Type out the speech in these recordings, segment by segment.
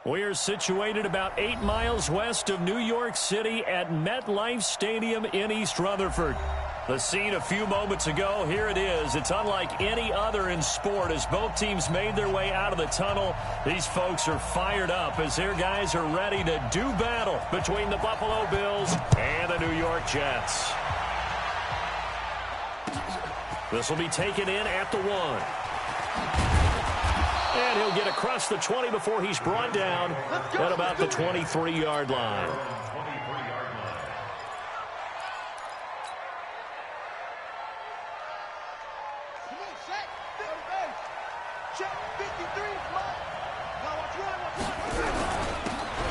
We are situated about 8 miles west of New York City at MetLife Stadium in East Rutherford. The scene a few moments ago, here it is. It's unlike any other in sport as both teams made their way out of the tunnel. These folks are fired up as their guys are ready to do battle between the Buffalo Bills and the New York Jets. This will be taken in at the 1. And he'll get across the 20 before he's brought down at about the 23-yard line.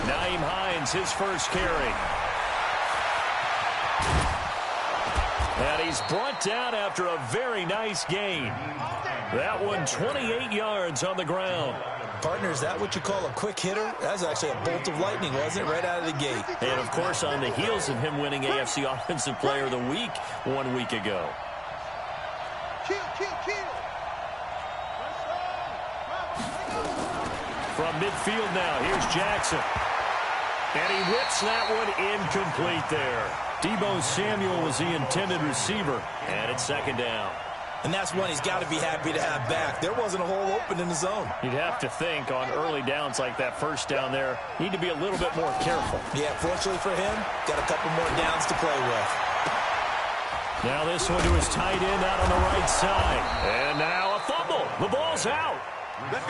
Naeem Hines, his first carry. And he's brought down after a very nice gain. That one 28 yards on the ground. Partner, is that what you call a quick hitter? That was actually a bolt of lightning, wasn't it? Right out of the gate. And, of course, on the heels of him winning AFC Offensive Player of the Week 1 week ago. From midfield now, here's Jackson. And he whips that one incomplete there. Deebo Samuel was the intended receiver. And it's second down. And that's one he's got to be happy to have back. There wasn't a hole open in the zone. You'd have to think on early downs like that first down there, need to be a little bit more careful. Yeah, fortunately for him, got a couple more downs to play with. Now this one to his tight end out on the right side. And now a fumble. The ball's out.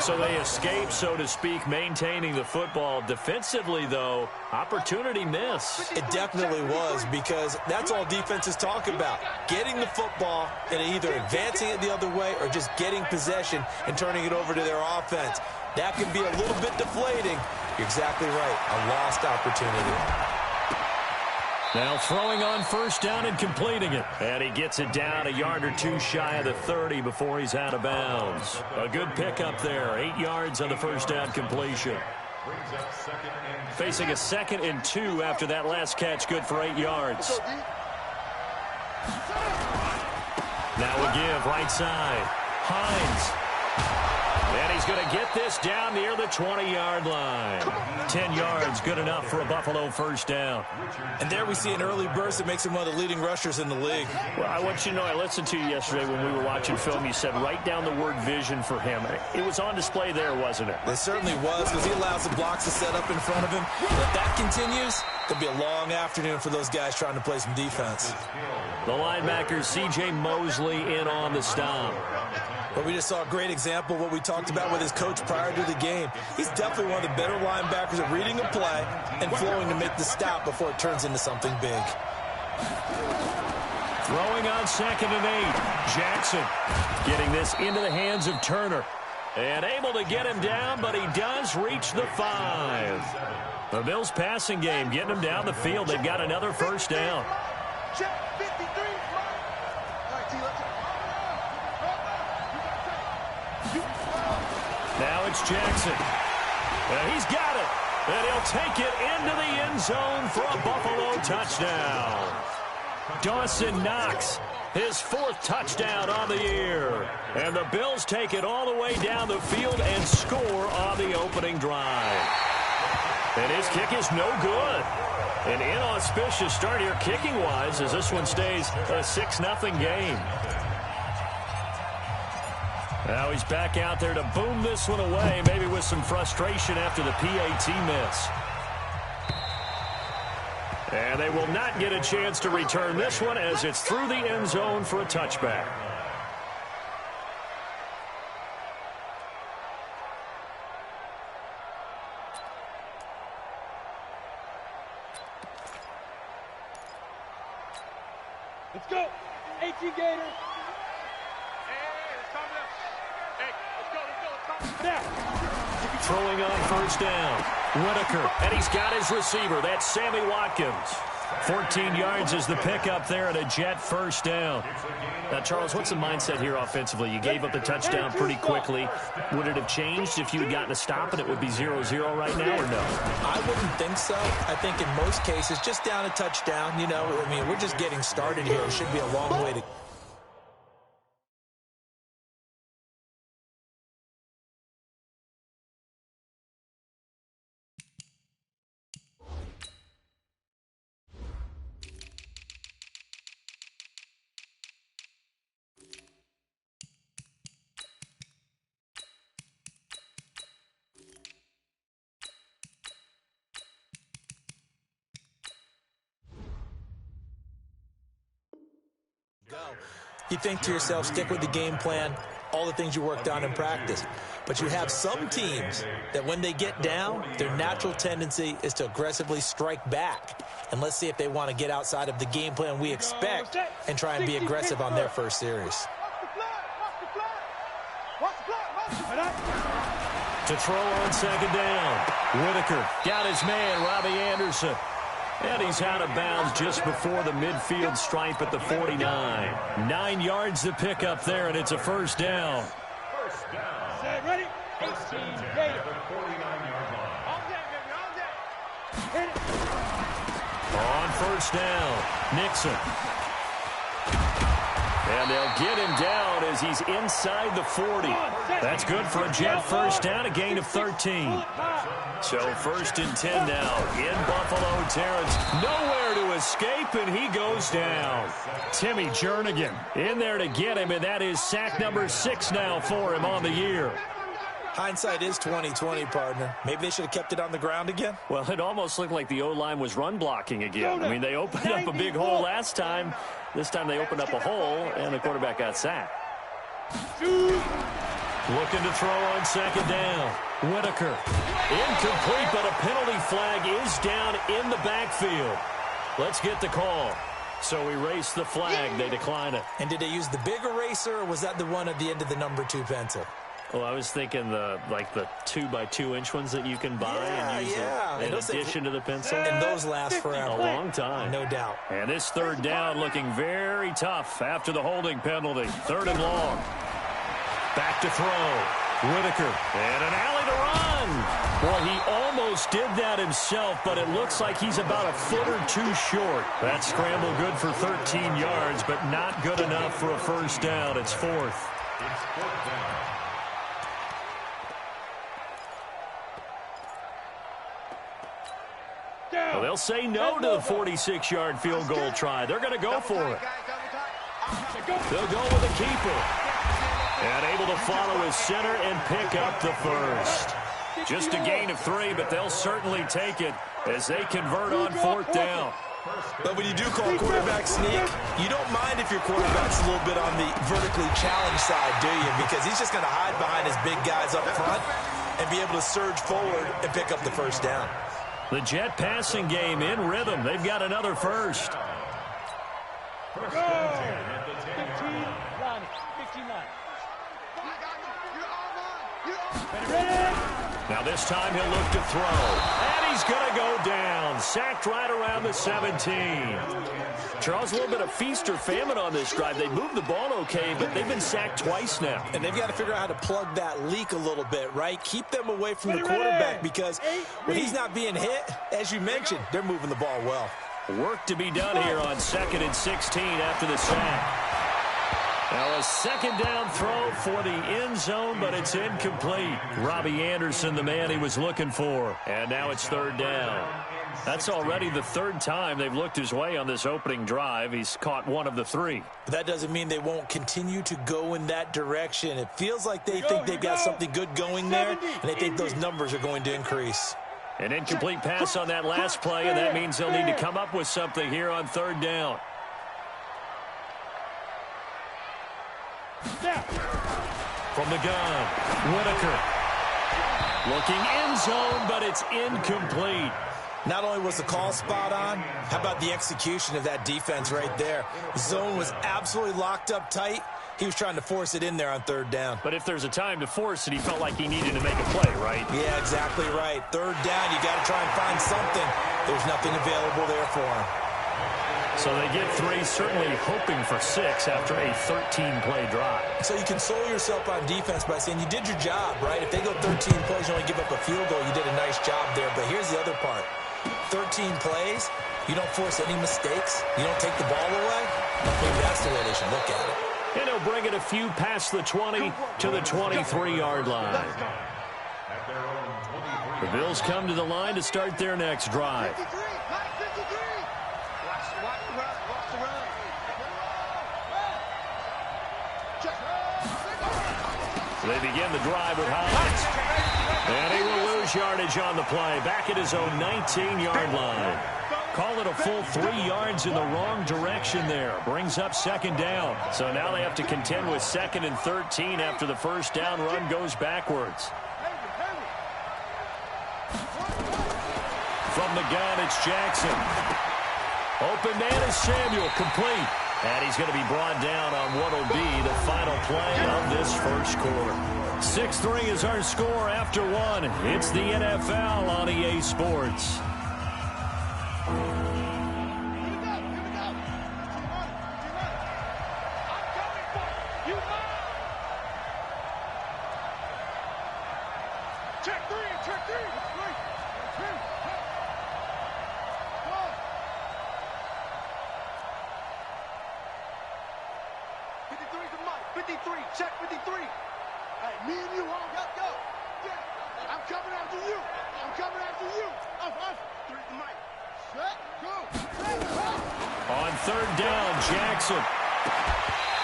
So they escape, so to speak, maintaining the football. Defensively, though, opportunity miss. It definitely was, because that's all defenses talk about. Getting the football and either advancing it the other way or just getting possession and turning it over to their offense. That can be a little bit deflating. You're exactly right. A lost opportunity. Now throwing on first down and completing it. And he gets it down a yard or two shy of the 30 before he's out of bounds. A good pickup there. 8 yards on the first down completion. Facing a 2nd and 2 after that last catch, good for 8 yards. Now a give right side. Hines. And he's going to get this down near the 20-yard line. 10 yards, good enough for a Buffalo first down. And there we see an early burst that makes him one of the leading rushers in the league. Well, I want you to know, I listened to you yesterday when we were watching film. You said write down the word vision for him. It was on display there, wasn't it? It certainly was, because he allows the blocks to set up in front of him. If that continues, it'll be a long afternoon for those guys trying to play some defense. The linebacker, C.J. Mosley, in on the stop. But we just saw a great example of what we talked about with his coach prior to the game. He's definitely one of the better linebackers at reading a play and flowing to make the stop before it turns into something big. Throwing on 2nd and 8. Jackson getting this into the hands of Turner. And able to get him down, but he does reach the 5. The Bills passing game getting him down the field. They've got another first down. Now it's Jackson. And he's got it. And he'll take it into the end zone for a Buffalo touchdown. Dawson Knox, his 4th touchdown on the year. And the Bills take it all the way down the field and score on the opening drive. And his kick is no good. An inauspicious start here kicking-wise as this one stays a 6-0 game. Now he's back out there to boom this one away, maybe with some frustration after the PAT miss. And they will not get a chance to return this one as it's through the end zone for a touchback. Let's go. 18 Gators. Throwing on first down. Whitaker, and he's got his receiver. That's Sammy Watkins. 14 yards is the pickup there at a Jet first down. Now, Charles, what's the mindset here offensively? You gave up the touchdown pretty quickly. Would it have changed if you had gotten a stop and it would be 0-0 right now, or no? I wouldn't think so. I think in most cases, just down a touchdown, you know, I mean, we're just getting started here. It should be a long way to you think to yourself, stick with the game plan, all the things you worked on in practice. But you have some teams that when they get down, their natural tendency is to aggressively strike back. And let's see if they want to get outside of the game plan we expect and try and be aggressive on their first series. To throw on second down. Whitaker got his man, Robbie Anderson. And he's out of bounds just before the midfield stripe at the 49. 9 yards to pick up there, and it's a first down. Set, ready? 18, Gator. Hit it. On first down, Nixon. And they'll get him down as he's inside the 40. That's good for a Jet first down, a gain of 13. So 1st and 10 now in Buffalo territory. Nowhere to escape, and he goes down. Timmy Jernigan in there to get him, and that is sack number 6 now for him on the year. Hindsight is 20/20, partner. Maybe they should have kept it on the ground again. Well, it almost looked like the O-line was run blocking again. I mean, they opened up a big hole last time. This time they opened up a hole, and the quarterback got sacked. Looking to throw on second down. Whitaker. Incomplete, but a penalty flag is down in the backfield. Let's get the call. So erase the flag. They decline it. And did they use the big eraser, or was that the one at the end of the number 2 pencil? Well, I was thinking the 2x2-inch ones that you can buy and use in addition to the pencil. And those last forever. A long time. No doubt. And this third down looking very tough after the holding penalty. 3rd and long. Back to throw. Whitaker. And an alley to run. Well, he almost did that himself, but it looks like he's about a foot or 2 short. That scramble good for 13 yards, but not good enough for a first down. It's 4th. Well, they'll say no to the 46-yard field goal try. They're going to go for it. They'll go with the keeper. And able to follow his center and pick up the first. Just a gain of 3, but they'll certainly take it as they convert on 4th down. But when you do call quarterback sneak, you don't mind if your quarterback's a little bit on the vertically challenged side, do you? Because he's just going to hide behind his big guys up front and be able to surge forward and pick up the first down. The Jet passing game in rhythm. They've got another first. Go! 15 line. 15 line. Ready? Now this time he'll look to throw. And he's going to go down. Sacked right around the 17. Charles, a little bit of feast or famine on this drive. They moved the ball okay, but they've been sacked twice now. And they've got to figure out how to plug that leak a little bit, right? Keep them away from the quarterback because when he's not being hit, as you mentioned, they're moving the ball well. Work to be done here on 2nd and 16 after the sack. Now a second down throw for the end zone, but it's incomplete. Robbie Anderson, the man he was looking for. And now it's 3rd down. That's already the 3rd time they've looked his way on this opening drive. He's caught 1 of the 3. But that doesn't mean they won't continue to go in that direction. It feels like they think they've got something good going there, and they think those numbers are going to increase. An incomplete pass on that last play, and that means they'll need to come up with something here on 3rd down. From the gun, Whitaker. Looking end zone, but it's incomplete. Not only was the call spot on, how about the execution of that defense right there? The zone was absolutely locked up tight. He was trying to force it in there on 3rd down. But if there's a time to force it, he felt like he needed to make a play, right? Yeah, exactly right. 3rd down, you got to try and find something. There's nothing available there for him. So they get 3, certainly hoping for 6 after a 13-play drive. So you console yourself on defense by saying you did your job, right? If they go 13 plays, you only give up a field goal, you did a nice job there. But here's the other part. 13 plays, you don't force any mistakes, you don't take the ball away. Maybe that's the way they should look at it. And he'll bring it a few past the 20 to the 23-yard line. The Bills come to the line to start their next drive. They begin the drive with Hines. And he will lose yardage on the play. Back at his own 19-yard line. Call it a full 3 yards in the wrong direction there. Brings up second down. So now they have to contend with 2nd and 13 after the first down run goes backwards. From the gun, it's Jackson. Open man is Samuel, complete. And he's going to be brought down on what will be the final play of this first quarter. 6-3 is our score after 1. It's the NFL on EA Sports. Check 53. Hey, me and you, huh? Yep, go. Yeah. I'm coming after you. I'm coming after you. Up. 3 to Mike. Set, go. On 3rd down, Jackson.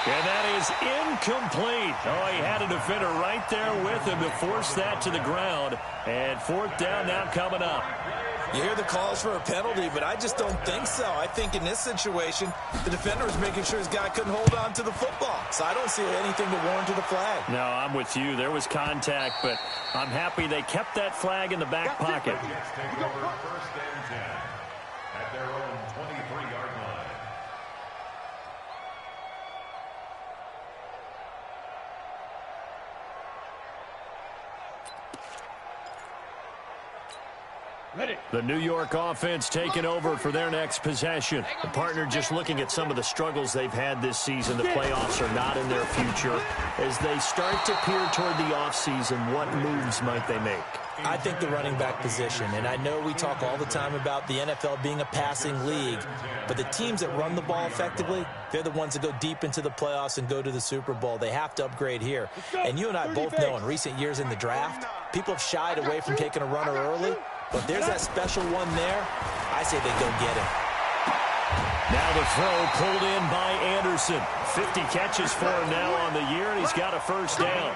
And that is incomplete. Oh, he had a defender right there with him to force that to the ground. And 4th down now coming up. You hear the calls for a penalty, but I just don't think so. I think in this situation, the defender was making sure his guy couldn't hold on to the football. So I don't see anything to warrant the flag. No, I'm with you. There was contact, but I'm happy they kept that flag in the back pocket. Take over 1st and 10 at their own 23-yard line. The New York offense taking over for their next possession. The partner just looking at some of the struggles they've had this season. The playoffs are not in their future. As they start to peer toward the offseason, what moves might they make? I think the running back position, and I know we talk all the time about the NFL being a passing league, but the teams that run the ball effectively, they're the ones that go deep into the playoffs and go to the Super Bowl. They have to upgrade here. And you and I both know in recent years in the draft, people have shied away from taking a runner early, but there's that special one there. I say they go get him. Now the throw pulled in by Anderson. 50 catches for him now on the year, and he's got a 1st down.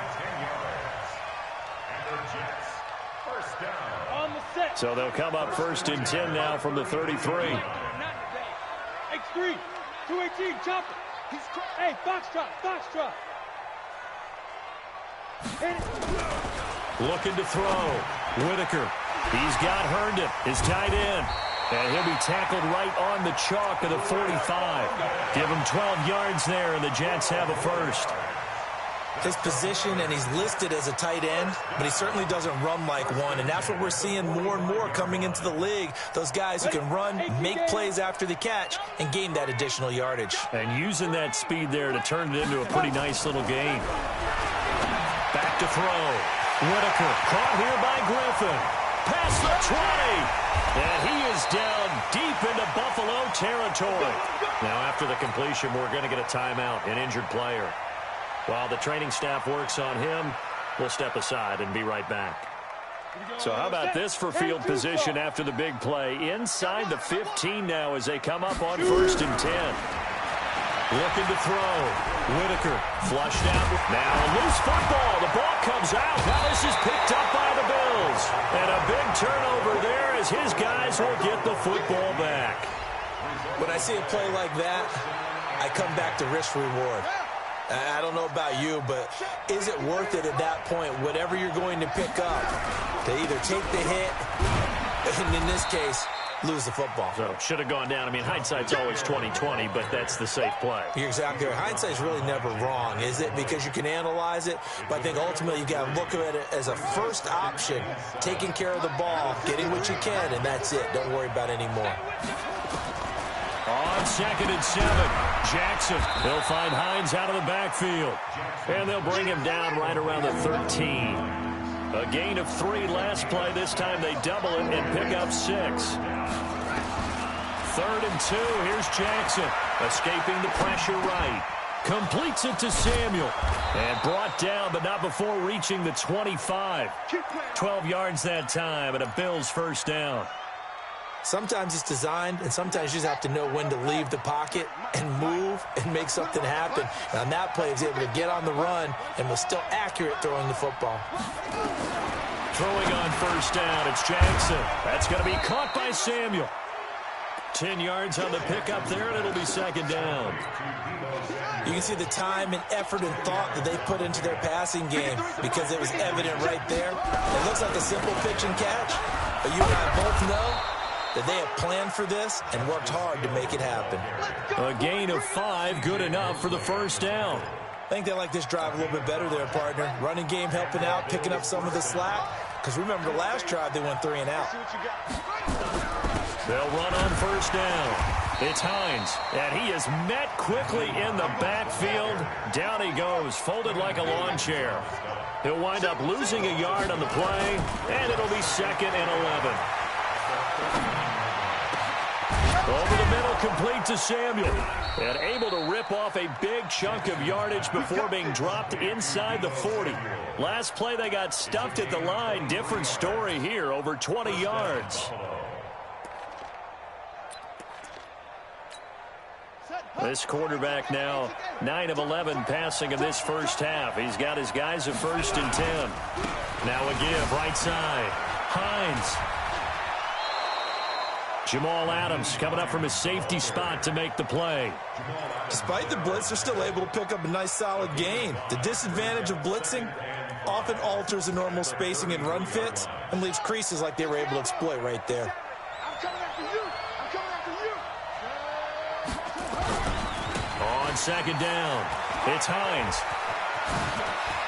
So they'll come up 1st and 10 now from the 33. X3, 218, chop it. Hey, Foxtrot. Looking to throw. Whitaker. He's got Herndon, his tight end. And he'll be tackled right on the chalk of the 45. Give him 12 yards there, and the Jets have a 1st. His position, and he's listed as a tight end, but he certainly doesn't run like one, and that's what we're seeing more and more coming into the league. Those guys who can run, make plays after the catch, and gain that additional yardage. And using that speed there to turn it into a pretty nice little game. Back to throw. Whitaker caught here by Griffin. Past the 20. And he is down deep into Buffalo territory. Now after the completion, we're going to get a timeout, an injured player. While the training staff works on him, we'll step aside and be right back. So how about this for field position after the big play? Inside the 15 now as they come up on 1st and 10. Looking to throw. Whitaker flushed out. Now a loose football. The ball comes out. Now this is picked up by the Bills. And a big turnover there as his guys will get the football back. When I see a play like that, I come back to risk reward. I don't know about you, but is it worth it at that point, whatever you're going to pick up, to either take the hit, and in this case, lose the football? So should have gone down. I mean, hindsight's always 20/20, but that's the safe play. You're exactly right. Hindsight's really never wrong, is it? Because you can analyze it, but I think ultimately you got to look at it as a first option, taking care of the ball, getting what you can, and that's it. Don't worry about any more. On 2nd and 7, Jackson. They'll find Hines out of the backfield. And they'll bring him down right around the 13. A gain of 3 last play. This time they double it and pick up 6. 3rd and 2. Here's Jackson. Escaping the pressure right. Completes it to Samuel. And brought down, but not before reaching the 25. 12 yards that time, and a Bills 1st down. Sometimes it's designed, and sometimes you just have to know when to leave the pocket and move and make something happen. And on that play, he was able to get on the run and was still accurate throwing the football. Throwing on 1st down, it's Jackson. That's going to be caught by Samuel. 10 yards on the pickup there, and it'll be second down. You can see the time and effort and thought that they put into their passing game because it was evident right there. It looks like a simple pitch and catch, but you and I both know that they have planned for this and worked hard to make it happen. A gain of 5, good enough for the first down. I think they like this drive a little bit better there, partner. Running game helping out, picking up some of the slack. Because remember, the last drive they went 3 and out. They'll run on first down. It's Hines, and he is met quickly in the backfield. Down he goes, folded like a lawn chair. He'll wind up losing a yard on the play, and it'll be second and 11. Over the middle, complete to Samuel. And able to rip off a big chunk of yardage before being dropped inside the 40. Last play, they got stuffed at the line. Different story here, over 20 yards. This quarterback now 9 of 11 passing in this first half. He's got his guys at 1st and 10. Now a give, right side. Hines. Jamal Adams coming up from his safety spot to make the play. Despite the blitz, they're still able to pick up a nice solid gain. The disadvantage of blitzing often alters the normal spacing and run fits and leaves creases like they were able to exploit right there. I'm coming after you. I'm coming after you. On second down, it's Hines.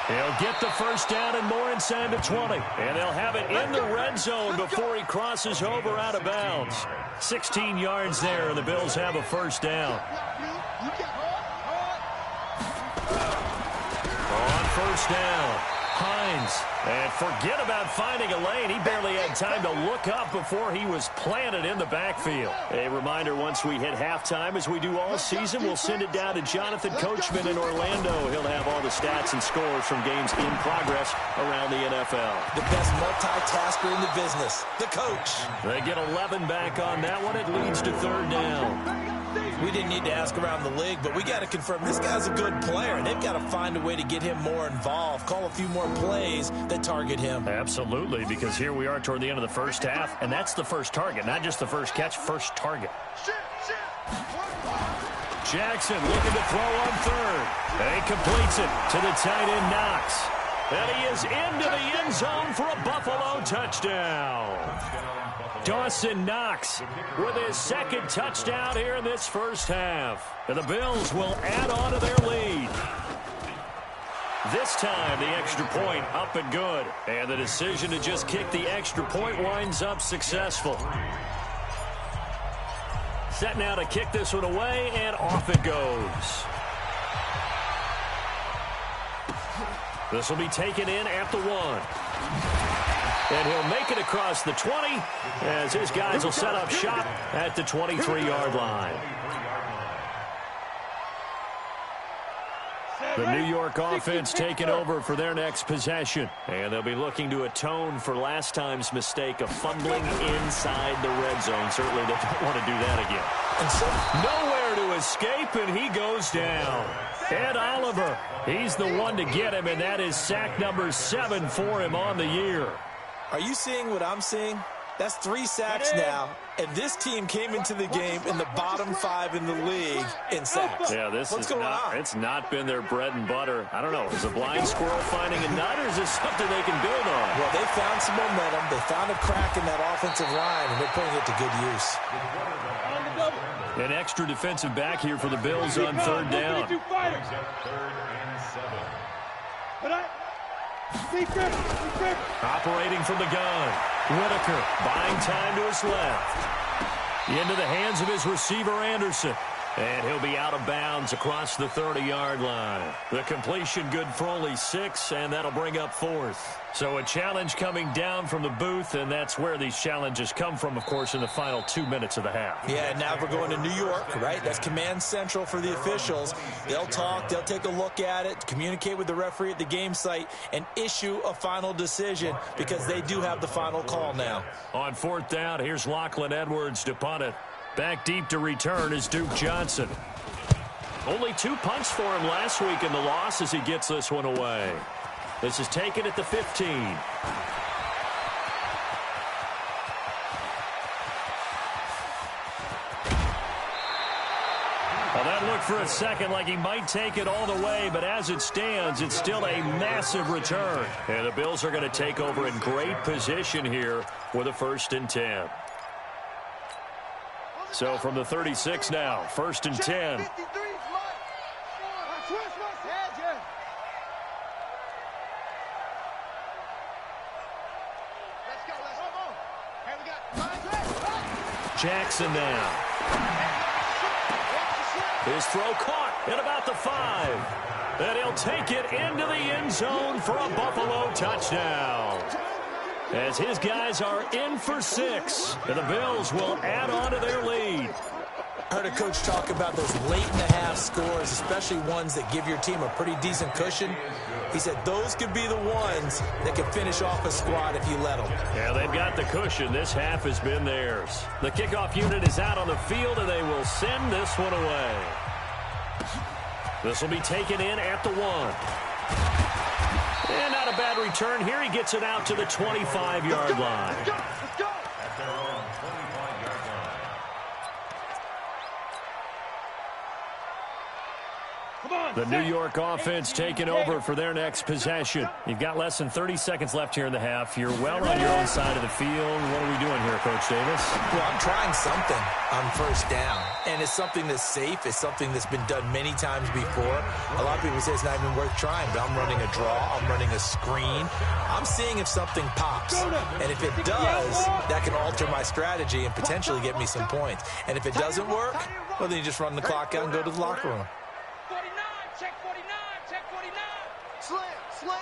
He'll get the first down and more inside the 20. And they'll have it in the red zone before he crosses over out of bounds. 16 yards there, and the Bills have a first down. On first down, Hines. And forget about finding a lane. He barely had time to look up before he was planted in the backfield. A reminder, once we hit halftime, as we do all season, we'll send it down to Jonathan Coachman in Orlando. He'll have all the stats and scores from games in progress around the NFL. The best multitasker in the business, the coach. They get 11 back on that one. It leads to third down. We didn't need to ask around the league, but we got to confirm this guy's a good player. They've got to find a way to get him more involved, call a few more plays that target him. Absolutely, because here we are toward the end of the first half, and that's the first target, not just the first catch, first target. Jackson looking to throw on third. And he completes it to the tight end, Knox. And he is into the end zone for a Buffalo touchdown. Dawson Knox with his second touchdown here in this first half. And the Bills will add on to their lead. This time, the extra point up and good. And the decision to just kick the extra point winds up successful. Set now to kick this one away, and off it goes. This will be taken in at the 1. And he'll make it across the 20 as his guys will set up shop at the 23-yard line. The New York offense taking over for their next possession. And they'll be looking to atone for last time's mistake of fumbling inside the red zone. Certainly they don't want to do that again. And so nowhere to escape, and he goes down. Ed Oliver, he's the one to get him, and that is sack number 7 for him on the year. Are you seeing what I'm seeing? That's 3 sacks now, and this team came into the game in the bottom 5 in the league in sacks. Yeah, What's going on? It's not been their bread and butter. I don't know. Is a blind squirrel finding a nut, or is this something they can build on? Well, they found some momentum. They found a crack in that offensive line, and they're putting it to good use. An extra defensive back here for the Bills on third down. Operating from the gun. Whitaker buying time to his left. Into the hands of his receiver, Anderson. And he'll be out of bounds across the 30-yard line. The completion good for only 6, and that'll bring up 4th. So a challenge coming down from the booth, and that's where these challenges come from, of course, in the final 2 minutes of the half. Yeah, now we're going to New York, right? That's command central for the officials. They'll talk, they'll take a look at it, communicate with the referee at the game site, and issue a final decision because they do have the final call now. On 4th down, here's Lachlan Edwards to punt it. Back deep to return is Duke Johnson. Only 2 punts for him last week in the loss as he gets this one away. This is taken at the 15. looked for a second like he might take it all the way, but as it stands, it's still a massive return. And the Bills are going to take over in great position here with a 1st and 10. So from the 36 now, 1st and 10. Jackson now. His throw caught at about the 5. And he'll take it into the end zone for a Buffalo touchdown. As his guys are in for 6. And the Bills will add on to their lead. I heard a coach talk about those late-in-the-half scores, especially ones that give your team a pretty decent cushion. He said those could be the ones that could finish off a squad if you let them. Yeah, they've got the cushion. This half has been theirs. The kickoff unit is out on the field, and they will send this one away. This will be taken in at the 1. And not a bad return here. He gets it out to the 25-yard line. Let's go. At their own 25-yard line. The New York offense taking over for their next possession. You've got less than 30 seconds left here in the half. You're well on your own side of the field. What are we doing here, Coach Davis? Well, I'm trying something on 1st down, and it's something that's safe. It's something that's been done many times before. A lot of people say it's not even worth trying, but I'm running a draw. I'm running a screen. I'm seeing if something pops, and if it does, that can alter my strategy and potentially get me some points. And if it doesn't work, well, then you just run the clock out and go to the locker room. Slam.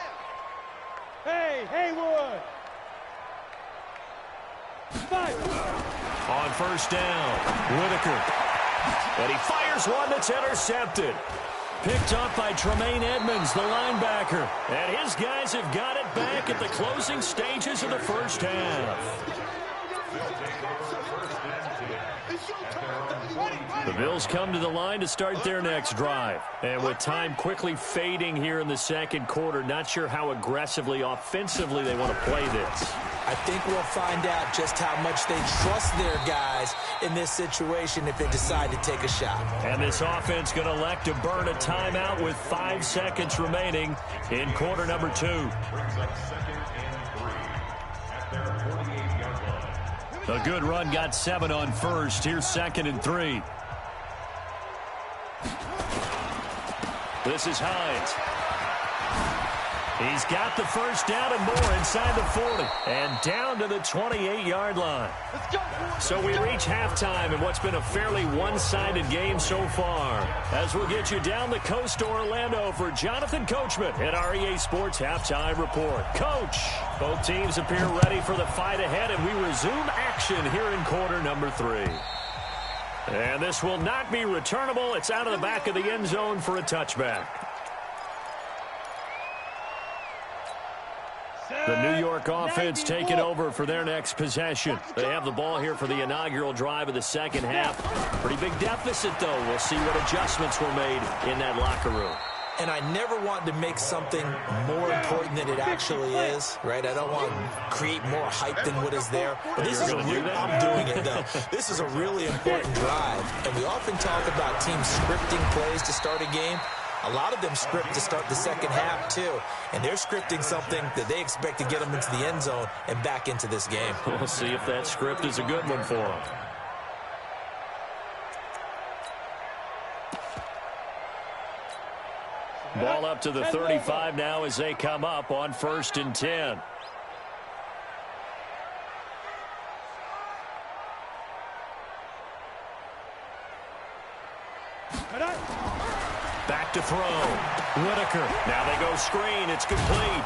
Hey, Haywood. On 1st down, Whitaker. And he fires one that's intercepted. Picked up by Tremaine Edmonds, the linebacker. And his guys have got it back at the closing stages of the 1st half. The Bills come to the line to start their next drive. And with time quickly fading here in the 2nd quarter, not sure how aggressively, offensively they want to play this. I think we'll find out just how much they trust their guys in this situation if they decide to take a shot. And this offense going to elect to burn a timeout with 5 seconds remaining in quarter number 2. A good run got 7 on 1st. Here's 2nd and 3. This is Hines. He's got the 1st down and more inside the 40. And down to the 28-yard line. So we reach halftime in what's been a fairly one-sided game so far. As we'll get you down the coast to Orlando for Jonathan Coachman at our EA Sports Halftime Report. Coach, both teams appear ready for the fight ahead, and we resume action here in quarter number 3. And this will not be returnable. It's out of the back of the end zone for a touchback. The New York offense taking over for their next possession. They have the ball here for the inaugural drive of the 2nd half. Pretty big deficit, though. We'll see what adjustments were made in that locker room. And I never want to make something more important than it actually is, right? I don't want to create more hype than what is there. But this is I'm doing it, though. This is a really important drive. And we often talk about teams scripting plays to start a game. A lot of them script to start the 2nd half, too. And they're scripting something that they expect to get them into the end zone and back into this game. We'll see if that script is a good one for them. Ball up to the 35 now as they come up on 1st and 10. Back to throw. Whitaker. Now they go screen. It's complete.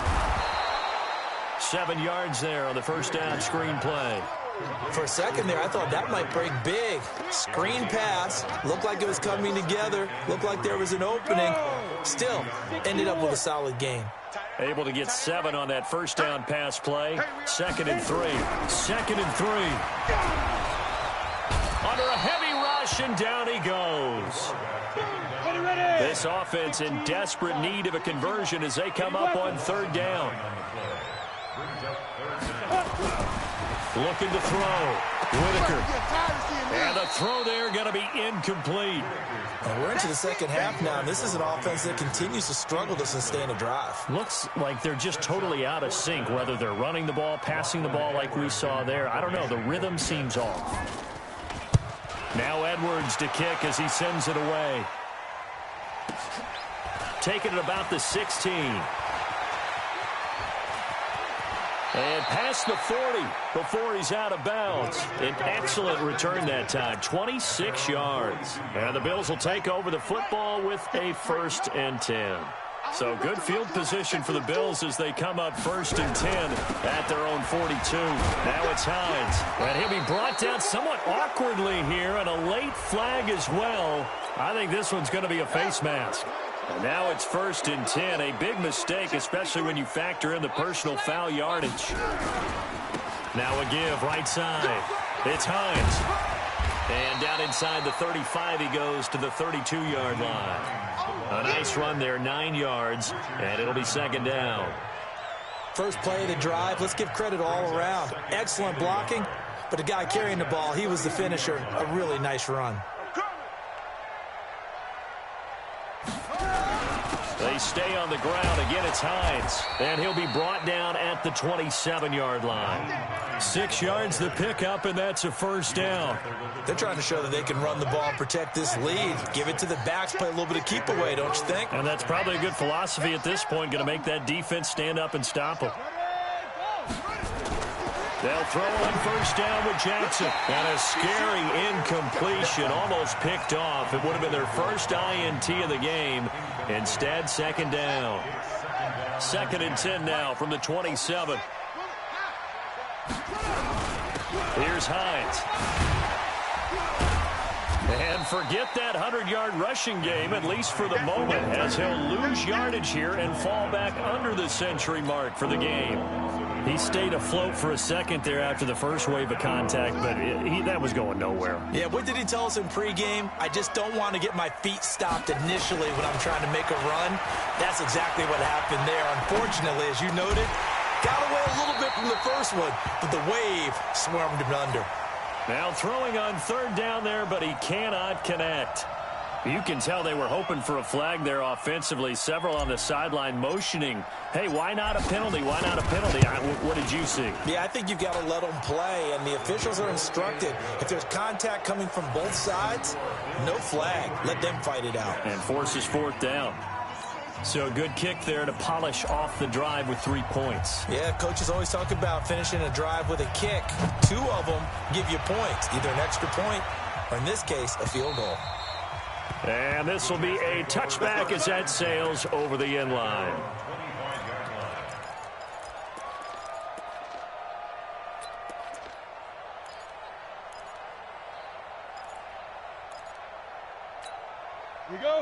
7 yards there on the 1st down screen play. For a second there, I thought that might break big. Screen pass. Looked like it was coming together. Looked like there was an opening. Still, ended up with a solid gain. Able to get 7 on that 1st down pass play. 2nd and 3. 2nd and 3. Under a heavy rush, and down he goes. This offense in desperate need of a conversion as they come up on 3rd down. Looking to throw. Whitaker. And the throw there going to be incomplete. And we're into the second half now, and this is an offense that continues to struggle to sustain a drive. Looks like they're just totally out of sync, whether they're running the ball, passing the ball like we saw there. I don't know. The rhythm seems off. Now Edwards to kick as he sends it away. Taking it about the 16. And past the 40 before he's out of bounds. An excellent return that time, 26 yards. And the Bills will take over the football with a 1st and 10. So good field position for the Bills as they come up 1st and 10 at their own 42. Now it's Hines. And he'll be brought down somewhat awkwardly here, and a late flag as well. I think this one's going to be a face mask. And now it's 1st and 10. A big mistake, especially when you factor in the personal foul yardage. Now a give right side. It's Hines. And down inside the 35, he goes to the 32-yard line. A nice run there, 9 yards, and it'll be 2nd down. First play of the drive, let's give credit all around. Excellent blocking, but the guy carrying the ball, he was the finisher. A really nice run. They stay on the ground. Again, it's Hines. And he'll be brought down at the 27-yard line. 6 yards the pickup, and that's a 1st down. They're trying to show that they can run the ball, protect this lead. Give it to the backs, play a little bit of keep away, don't you think? And that's probably a good philosophy at this point, going to make that defense stand up and stop them. They'll throw on 1st down with Jackson. And a scary incompletion, almost picked off. It would have been their first INT of the game. Instead, 2nd down. 2nd and 10 now from the 27. Here's Hines. And forget that 100-yard rushing game, at least for the moment, as he'll lose yardage here and fall back under the century mark for the game. He stayed afloat for a second there after the first wave of contact, but that was going nowhere. Yeah, what did he tell us in pregame? I just don't want to get my feet stopped initially when I'm trying to make a run. That's exactly what happened there. Unfortunately, as you noted, got away a little bit from the first one, but the wave swarmed him under. Now throwing on 3rd down there, but he cannot connect. You can tell they were hoping for a flag there offensively. Several on the sideline motioning, hey, why not a penalty? Why not a penalty? What did you see? Yeah, I think you've got to let them play, and the officials are instructed. If there's contact coming from both sides, no flag. Let them fight it out. And forces 4th down. So a good kick there to polish off the drive with 3 points. Yeah, coaches always talk about finishing a drive with a kick. 2 of them give you points, either an extra point or, in this case, a field goal. And this will be a touchback as that sails over the end line.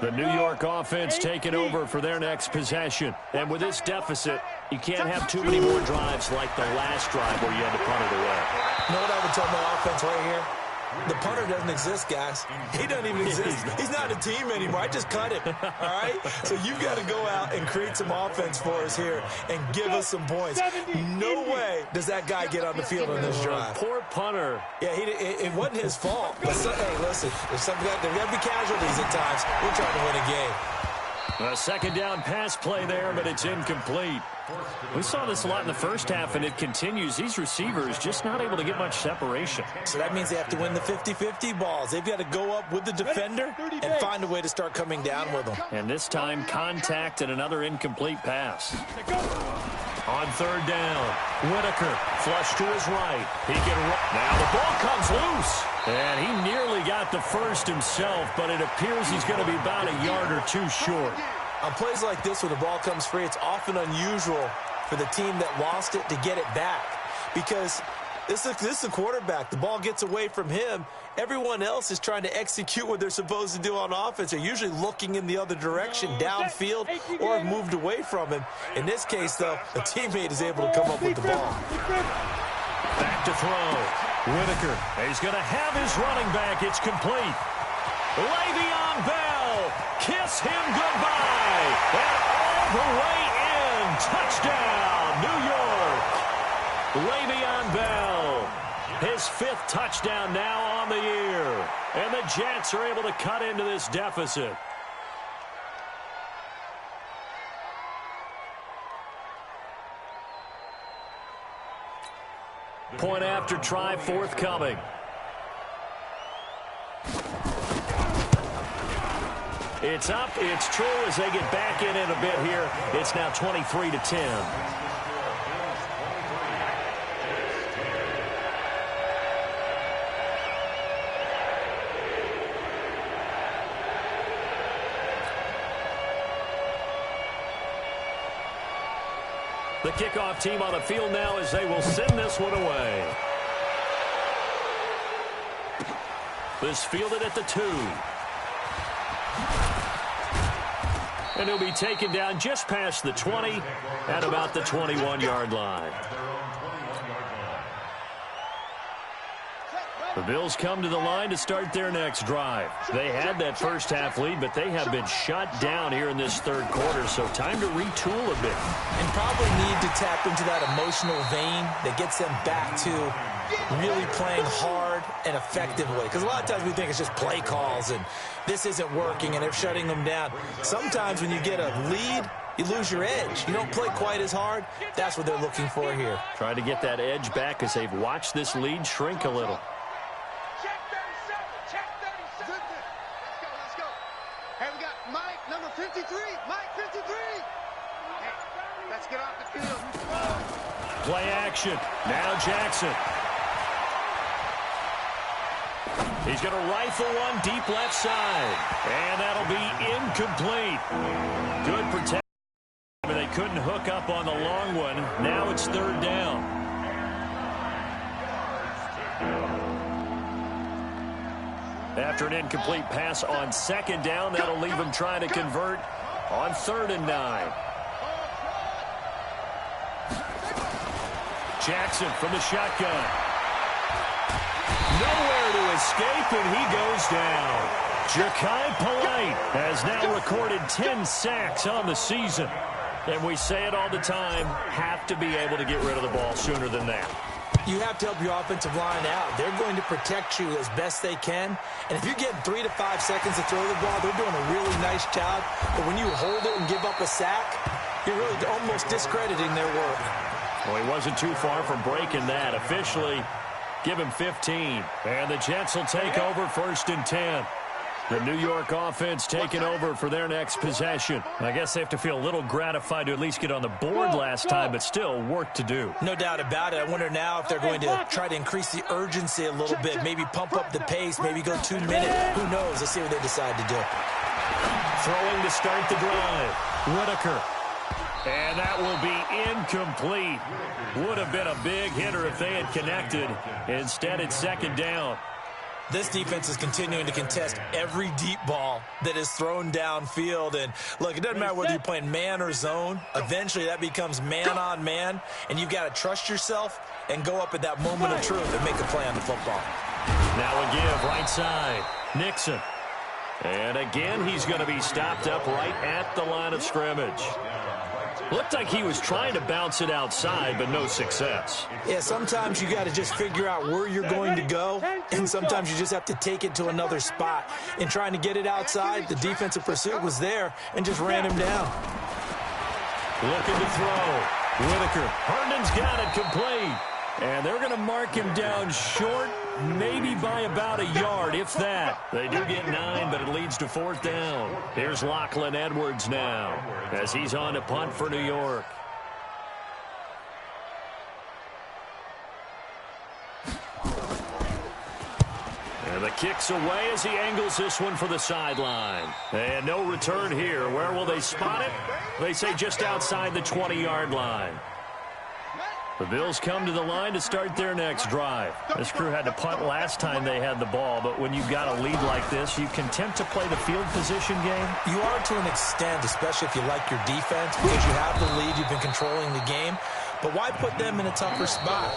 The New York offense taking over for their next possession. And with this deficit, you can't have too many more drives like the last drive where you had to punt it away. You know what I would tell my offense right here? The punter doesn't exist, guys. He doesn't even exist. He's not a team anymore. I just cut him, all right? So you've got to go out and create some offense for us here and give us some points. No way does that guy get on the field on this drive. Poor punter. Yeah, it wasn't his fault. But hey, listen, there's got to be casualties at times. We're trying to win a game. A 2nd down pass play there, but it's incomplete. We saw this a lot in the first half, and it continues. These receivers just not able to get much separation. So that means they have to win the 50-50 balls. They've got to go up with the defender and find a way to start coming down with them. And this time, contact and another incomplete pass. On 3rd down, Whitaker flush to his right. He can run. Now the ball comes loose. And he nearly got the first himself, but it appears he's going to be about a yard or 2 short. On plays like this where the ball comes free, it's often unusual for the team that lost it to get it back. Because this is a quarterback. The ball gets away from him. Everyone else is trying to execute what they're supposed to do on offense. They're usually looking in the other direction, downfield, or have moved away from him. In this case, though, a teammate is able to come up with the ball. Back to throw. Whitaker, he's going to have his running back. It's complete. Le'Veon Bell, kiss him goodbye. And all the way in. Touchdown, New York. Le'Veon Bell, his 5th touchdown now on the year. And the Jets are able to cut into this deficit. Point after try forthcoming. It's up. It's true as they get back in a bit here. It's now 23-10. The kickoff team on the field now as they will send this one away. This fielded at the 2. And he'll be taken down just past the 20 at about the 21-yard line. The Bills come to the line to start their next drive. They had that first half lead, but they have been shut down here in this third quarter, so time to retool a bit. And probably need to tap into that emotional vein that gets them back to really playing hard and effectively. Because a lot of times we think it's just play calls and this isn't working and they're shutting them down. Sometimes when you get a lead, you lose your edge. You don't play quite as hard. That's what they're looking for here. Trying to get that edge back as they've watched this lead shrink a little. Number 53, Mike 53. Hey, let's get off the field. Play action. Now Jackson. He's going to rifle one deep left side. And that'll be incomplete. Good protection. But they couldn't hook up on the long one. Now it's 3rd down. After an incomplete pass on 2nd down, that'll leave him trying to convert on 3rd and 9. Jackson from the shotgun. Nowhere to escape, and he goes down. Ja'Kai Polite has now recorded 10 sacks on the season. And we say it all the time, have to be able to get rid of the ball sooner than that. You have to help your offensive line out. They're going to protect you as best they can. And if you're getting 3 to 5 seconds to throw the ball, they're doing a really nice job. But when you hold it and give up a sack, you're really almost discrediting their work. Well, he wasn't too far from breaking that. Officially, give him 15. And the Jets will take over 1st and 10. The New York offense taking over for their next possession. I guess they have to feel a little gratified to at least get on the board last time, but still work to do. No doubt about it. I wonder now if they're going to try to increase the urgency a little bit, maybe pump up the pace, maybe go 2 minutes. Who knows? Let's see what they decide to do. Throwing to start the drive. Whitaker. And that will be incomplete. Would have been a big hitter if they had connected. Instead, it's 2nd down. This defense is continuing to contest every deep ball that is thrown downfield. And, look, it doesn't matter whether you're playing man or zone. Eventually, that becomes man-on-man, and you've got to trust yourself and go up at that moment of truth and make a play on the football. Now a give, right side. Nixon. And again, he's going to be stopped up right at the line of scrimmage. Looked like he was trying to bounce it outside, but no success. Yeah, sometimes you got to just figure out where you're going to go, and sometimes you just have to take it to another spot. In trying to get it outside, the defensive pursuit was there and just ran him down. Looking to throw. Whitaker. Herndon's got it complete. And they're going to mark him down short, maybe by about a yard, if that. They do get 9, but it leads to 4th down. Here's Lachlan Edwards now as he's on to punt for New York. And the kick's away as he angles this one for the sideline. And no return here. Where will they spot it? They say just outside the 20-yard line. The Bills come to the line to start their next drive. This crew had to punt last time they had the ball, but when you've got a lead like this, you can tempt to play the field position game. You are to an extent, especially if you like your defense, because you have the lead, you've been controlling the game. But why put them in a tougher spot?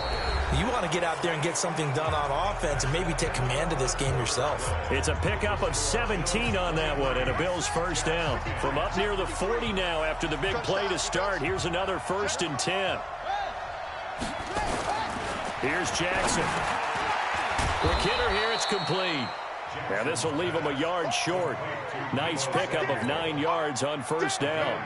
You want to get out there and get something done on offense and maybe take command of this game yourself. It's a pickup of 17 on that one and a Bills 1st down. From up near the 40 now after the big play to start, here's another 1st and 10. Here's Jackson. Quick hitter here. It's complete. Now this will leave him a yard short. Nice pickup of 9 yards on first down.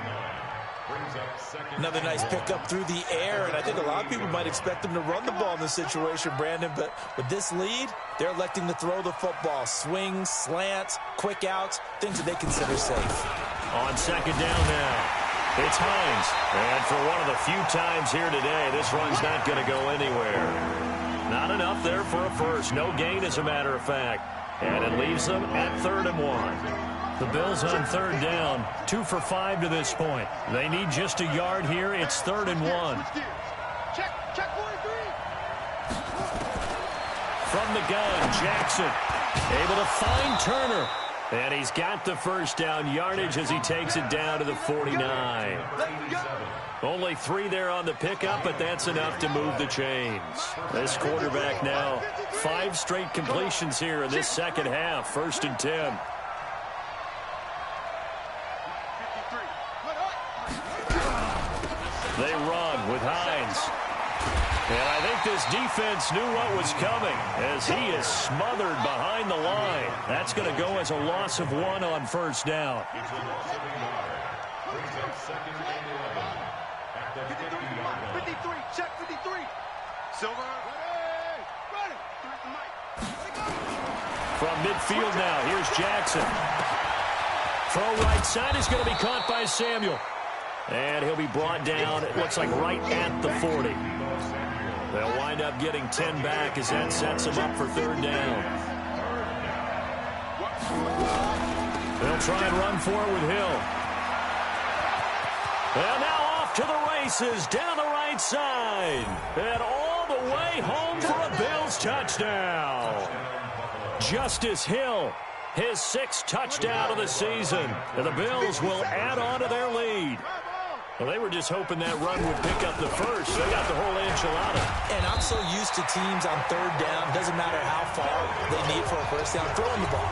Another nice pickup through the air, and I think a lot of people might expect them to run the ball in this situation, Brandon, but with this lead, they're electing to throw the football. Swings, slants, quick outs, things that they consider safe. On second down now, it's Hines. And for one of the few times here today, this run's not going to go anywhere. Not enough there for a first. No gain, as a matter of fact. And it leaves them at 3rd and 1. The Bills on 3rd down, 2 for 5 to this point. They need just a yard here. It's 3rd and 1. Check 43. From the gun, Jackson able to find Turner. And he's got the first down yardage as he takes it down to the 49. Only 3 there on the pickup, but that's enough to move the chains. This quarterback now, 5 straight completions here in this second half. 1st and 10. They run with Hines. And I think this defense knew what was coming as he is smothered behind the line. That's going to go as a loss of 1 on first down. 53, check 53. Silver, ready. From midfield now, here's Jackson. Throw right side is going to be caught by Samuel. And he'll be brought down, it looks like right at the 40. They'll wind up getting 10 back as that sets them up for 3rd down. They'll try and run for it with Hill. And now off to the races, down the right side. And all the way home for a Bills touchdown. Justice Hill, his 6th touchdown of the season. And the Bills will add on to their lead. Well, they were just hoping that run would pick up the first. They got the whole enchilada. And I'm so used to teams on 3rd down, doesn't matter how far they need for a first down, throwing the ball.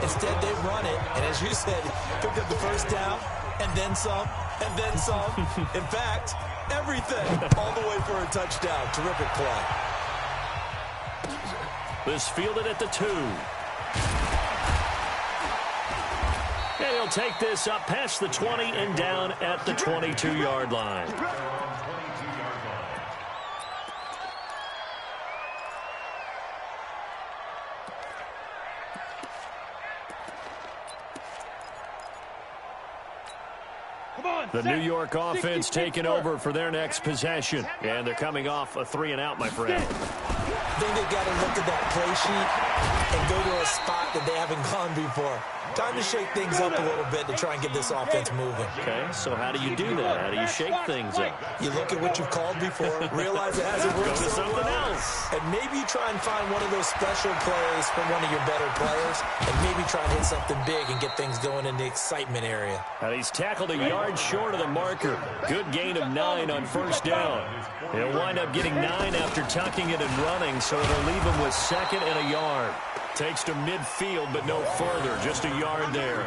Instead, they run it, and as you said, picked up the first down, and then some, and then some. In fact, everything, all the way for a touchdown. Terrific play. This fielded at the 2. And he'll take this up past the 20 and down at the 22-yard line. The New York offense taking over for their next possession. And they're coming off a 3-and-out, my friend. I think they've got to look at that play sheet and go to a spot that they haven't gone before. Time to shake things up a little bit to try and get this offense moving. Okay, so how do you do that? How do you shake things up? You look at what you've called before, realize it hasn't worked Go to so something well, else. and maybe you try and find one of those special plays from one of your better players, and maybe try and hit something big and get things going in the excitement area. And he's tackled a yard short of the marker. Good gain of 9 on first down. He'll wind up getting 9 after tucking it and running, so it'll leave him with 2nd and a yard. Takes to midfield, but no further. Just a yard there.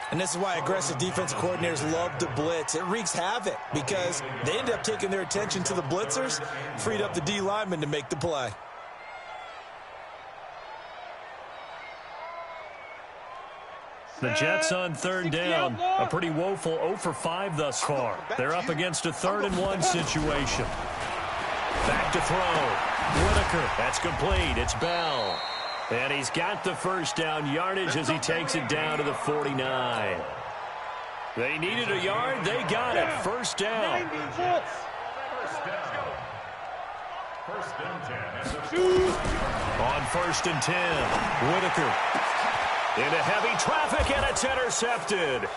And this is why aggressive defensive coordinators love to blitz. It wreaks havoc because they end up taking their attention to the blitzers, freed up the D lineman to make the play. The Jets on 3rd down. A pretty woeful 0 for 5 thus far. They're up against a 3rd and 1 situation. Back to throw. Whitaker. That's complete. It's Bell. And he's got the first down yardage as he takes it down to the 49. They needed a yard. They got it. First down. On 1st and 10. Whitaker. Into heavy traffic, and it's intercepted.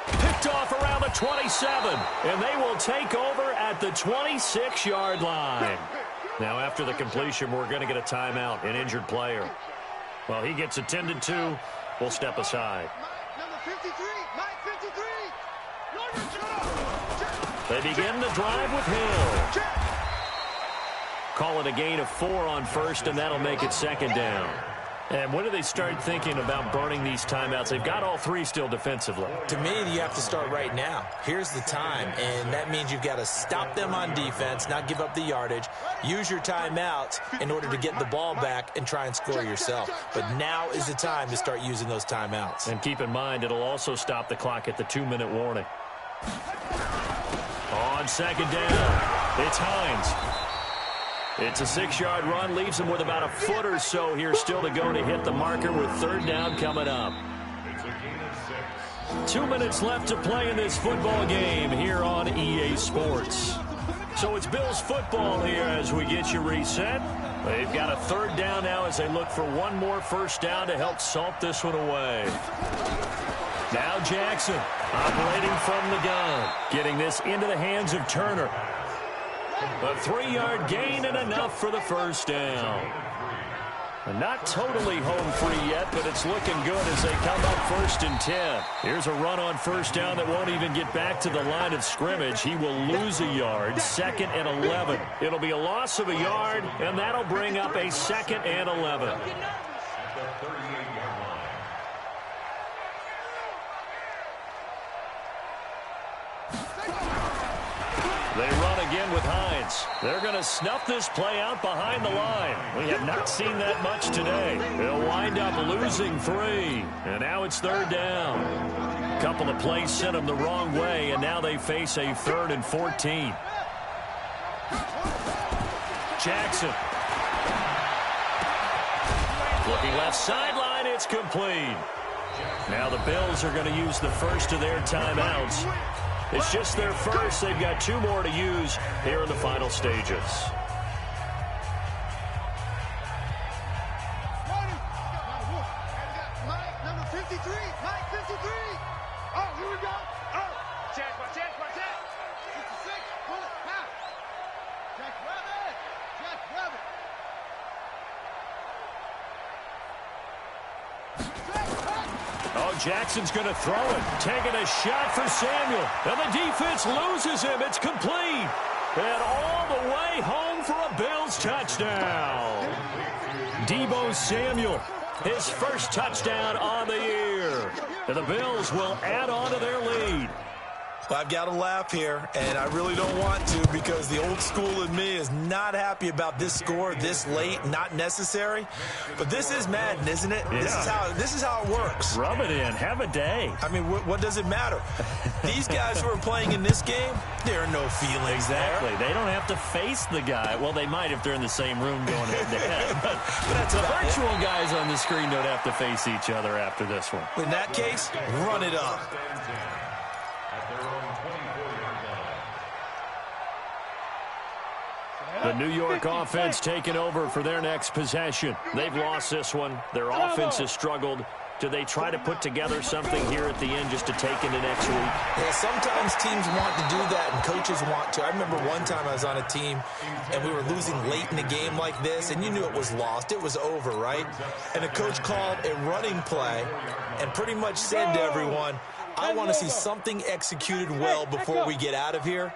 Picked off around the 27, and they will take over at the 26-yard line. Now, after the completion, we're going to get a timeout, an injured player. Well, he gets attended to. We'll step aside. Number 53, Mike 53. They begin the drive with Hill. Call it a gain of 4 on first, and that'll make it 2nd down. And when do they start thinking about burning these timeouts? They've got all three still defensively. To me, you have to start right now. Here's the time, and that means you've got to stop them on defense, not give up the yardage, use your timeouts in order to get the ball back and try and score yourself. But now is the time to start using those timeouts. And keep in mind, it'll also stop the clock at the 2-minute warning. On second down, it's Hines. It's a 6-yard run, leaves him with about a foot or so here still to go to hit the marker with third down coming up. 2 minutes left to play in this football game here on EA Sports. So it's Bills football here as we get you reset. They've got a third down now as they look for one more first down to help salt this one away. Now Jackson operating from the gun, getting this into the hands of Turner. A 3-yard gain and enough for the first down. Not totally home free yet, but it's looking good as they come up 1st and 10. Here's a run on first down that won't even get back to the line of scrimmage. He will lose a yard, 2nd and 11. It'll be a loss of a yard, and that'll bring up a 2nd and 11. They run again with Hines. They're going to snuff this play out behind the line. We have not seen that much today. They'll wind up losing 3. And now it's third down. A couple of plays sent them the wrong way, and now they face a 3rd and 14. Jackson. Looking left sideline, it's complete. Now the Bills are going to use the first of their timeouts. It's just their first. They've got 2 more to use here in the final stages. Mike, number 53. Mike, 53. Oh, here we go. Oh, check. 56. Pull it. Pass. Jack, grab it. Oh, Jackson's going to throw it. Taking a shot for Samuel. And the defense loses him. It's complete. And all the way home for a Bills touchdown. Deebo Samuel, his first touchdown on the year. And the Bills will add on to their lead. Well, I've got to laugh here, and I really don't want to because the old school in me is not happy about this score this late, not necessary. But this is Madden, isn't it? Yeah. This is how it works. Rub it in. Have a day. I mean, what does it matter? These guys who are playing in this game, there are no feelings Exactly. there. They don't have to face the guy. Well, they might if they're in the same room going head-to-head. But that's the about virtual it. guys on the screen don't have to face each other after this one. In that case, run it up. The New York offense taking over for their next possession. They've lost this one. Their offense has struggled. Do they try to put together something here at the end just to take into next week? Yeah, sometimes teams want to do that and coaches want to. I remember one time I was on a team and we were losing late in a game like this and you knew it was lost. It was over, right? And the coach called a running play and pretty much said to everyone, I want to see something executed well before we get out of here.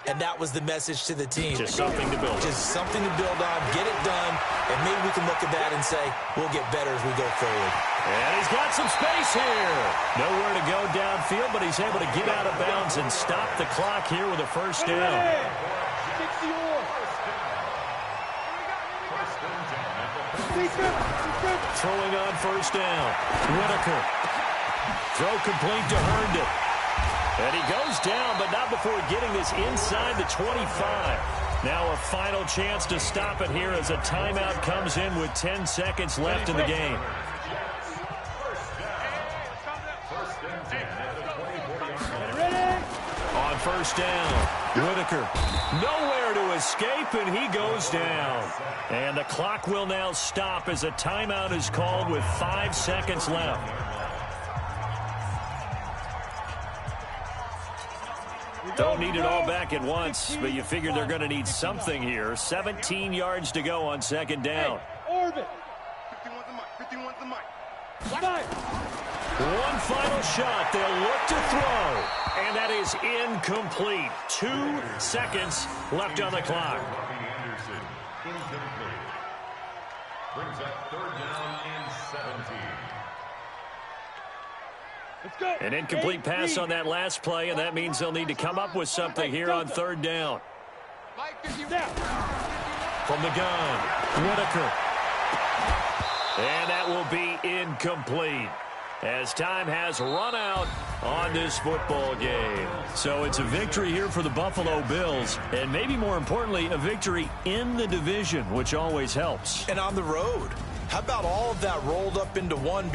And that was the message to the team. Just something to build on. Just something to build on, get it done, and maybe we can look at that and say, we'll get better as we go forward. And he's got some space here. Nowhere to go downfield, but he's able to get out of bounds and stop the clock here with a first down. Throwing on first down. Whitaker. Throw complete to Herndon. And he goes down, but not before getting this inside the 25. Now a final chance to stop it here as a timeout comes in with 10 seconds left in the game. On first down, Whitaker. Nowhere to escape, and he goes down. And the clock will now stop as a timeout is called with 5 seconds left. Don't need it all back at once, but you figure they're going to need something here. 17 yards to go on second down. Orbit. 51's the mic. One final shot. They'll look to throw. And that is incomplete. 2 seconds left on the clock. Brings up 3rd down and 17. Let's go. An incomplete pass on that last play, and that means they'll need to come up with something here on 3rd down. From the gun, Whitaker. And that will be incomplete, as time has run out on this football game. So it's a victory here for the Buffalo Bills, and maybe more importantly, a victory in the division, which always helps. And on the road, how about all of that rolled up into one?